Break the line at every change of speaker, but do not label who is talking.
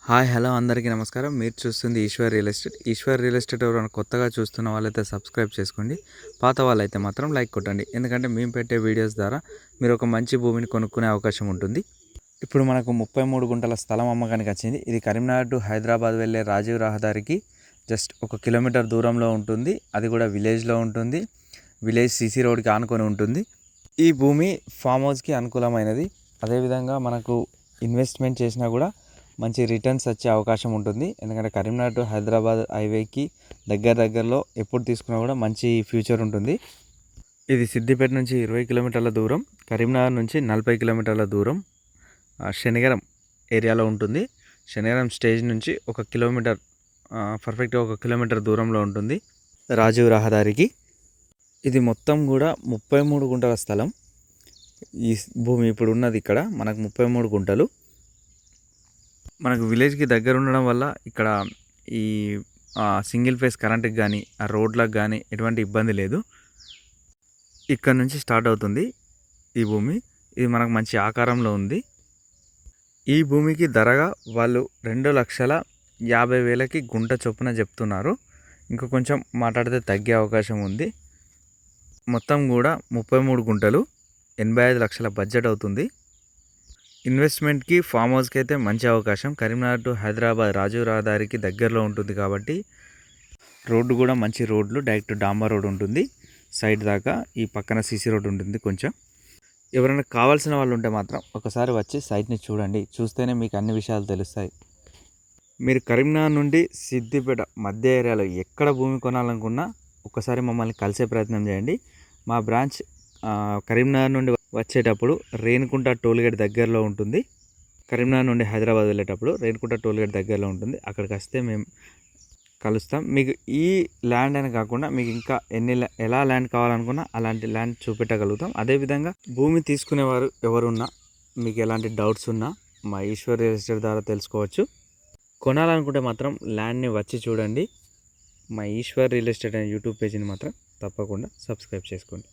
Hi hello అందరికీ నమస్కారం. మీరు చూస్తుంది Eshwar real estate. Eshwar real estate ఎవరైనా కొత్తగా చూస్తున్న వాళ్ళైతే సబ్స్క్రైబ్ చేసుకోండి. పాత వాళ్ళైతే మాత్రం లైక్ కొట్టండి. ఎందుకంటే మేము పెట్టే వీడియోస్ ద్వారా మీరు ఒక మంచి భూమిని కొనుక్కునే అవకాశం ఉంటుంది. ఇప్పుడు మనకు 33 గుంటల స్థలం అమ్మకానికి వచ్చింది. ఇది కరీంనగర్ టు హైదరాబాద్ వెళ్ళే రాజీవ్ రహదారికి జస్ట్ 1 కిలోమీటర్ దూరంలో ఉంటుంది. అది కూడా విలేజ్లో ఉంటుంది. విలేజ్ సీసీ రోడ్కి ఆనుకొని ఉంటుంది. ఈ భూమి ఫామ్ హౌస్కి అనుకూలమైనది. అదేవిధంగా మనకు ఇన్వెస్ట్మెంట్ చేసినా కూడా మంచి రిటర్న్స్ వచ్చే అవకాశం ఉంటుంది. ఎందుకంటే కరీంనగర్ టు హైదరాబాద్ హైవేకి దగ్గరలో ఎప్పుడు తీసుకున్నా కూడా మంచి ఫ్యూచర్ ఉంటుంది. ఇది సిద్దిపేట నుంచి 20 కిలోమీటర్ల దూరం, కరీంనగర్ నుంచి 40 కిలోమీటర్ల దూరం శనిగరం ఏరియాలో ఉంటుంది. శనిగరం స్టేజ్ నుంచి 1 కిలోమీటర్ పర్ఫెక్ట్గా 1 కిలోమీటర్ దూరంలో ఉంటుంది రాజీవ్ రహదారికి. ఇది మొత్తం కూడా 33 గుంటల స్థలం. ఈ భూమి ఇప్పుడు ఉన్నది ఇక్కడ మనకు 33 గుంటలు. మనకు విలేజ్కి దగ్గర ఉండడం వల్ల ఇక్కడ ఈ సింగిల్ ఫేస్ కరెంట్కి కానీ ఆ రోడ్లకు కానీ ఎటువంటి ఇబ్బంది లేదు. ఇక్కడ నుంచి స్టార్ట్ అవుతుంది ఈ భూమి. ఇది మనకు మంచి ఆకారంలో ఉంది. ఈ భూమికి ధరగా వాళ్ళు 2,50,000కి గుంట చొప్పున చెప్తున్నారు. ఇంకా కొంచెం మాట్లాడితే తగ్గే అవకాశం ఉంది. మొత్తం కూడా 33 గుంటలు, 85 లక్షల బడ్జెట్ అవుతుంది. ఇన్వెస్ట్మెంట్కి ఫామ్ హౌస్కి అయితే మంచి అవకాశం. కరీంనగర్ టు హైదరాబాద్ రాజీవ్ రహదారికి దగ్గరలో ఉంటుంది కాబట్టి రోడ్డు కూడా మంచి రోడ్లు, డైరెక్ట్ డాంబర్ రోడ్ ఉంటుంది సైడ్ దాకా. ఈ పక్కన సీసీ రోడ్ ఉంటుంది. కొంచెం ఎవరైనా కావాల్సిన వాళ్ళు ఉంటే మాత్రం ఒకసారి వచ్చి సైట్ని చూడండి. చూస్తేనే మీకు అన్ని విషయాలు తెలుస్తాయి. మీరు కరీంనగర్ నుండి సిద్దిపేట మధ్య ఏరియాలో ఎక్కడ భూమి కొనాలనుకున్నా ఒకసారి మమ్మల్ని కలిసే ప్రయత్నం చేయండి. మా బ్రాంచ్ కరీంనగర్ నుండి వచ్చేటప్పుడు రేణుకుంట టోల్గేట్ దగ్గరలో ఉంటుంది. కరీంనగర్ నుండి హైదరాబాద్ వెళ్ళేటప్పుడు రేణుకుంట టోల్గేట్ దగ్గరలో ఉంటుంది. అక్కడికి వస్తే మేము కలుస్తాం. మీకు ఈ ల్యాండ్ అని కాకుండా మీకు ఇంకా ఎలా ల్యాండ్ కావాలనుకున్నా అలాంటి ల్యాండ్ చూపెట్టగలుగుతాం. అదేవిధంగా భూమి తీసుకునేవారు ఎవరున్నా మీకు ఎలాంటి డౌట్స్ ఉన్నా మా ఈశ్వర్ రియల్ ఎస్టేట్ ద్వారా తెలుసుకోవచ్చు. కొనాలనుకుంటే మాత్రం ల్యాండ్ని వచ్చి చూడండి. మా ఈశ్వర్ రియల్ ఎస్టేట్ అనే యూట్యూబ్ పేజీని మాత్రం తప్పకుండా సబ్స్క్రైబ్ చేసుకోండి.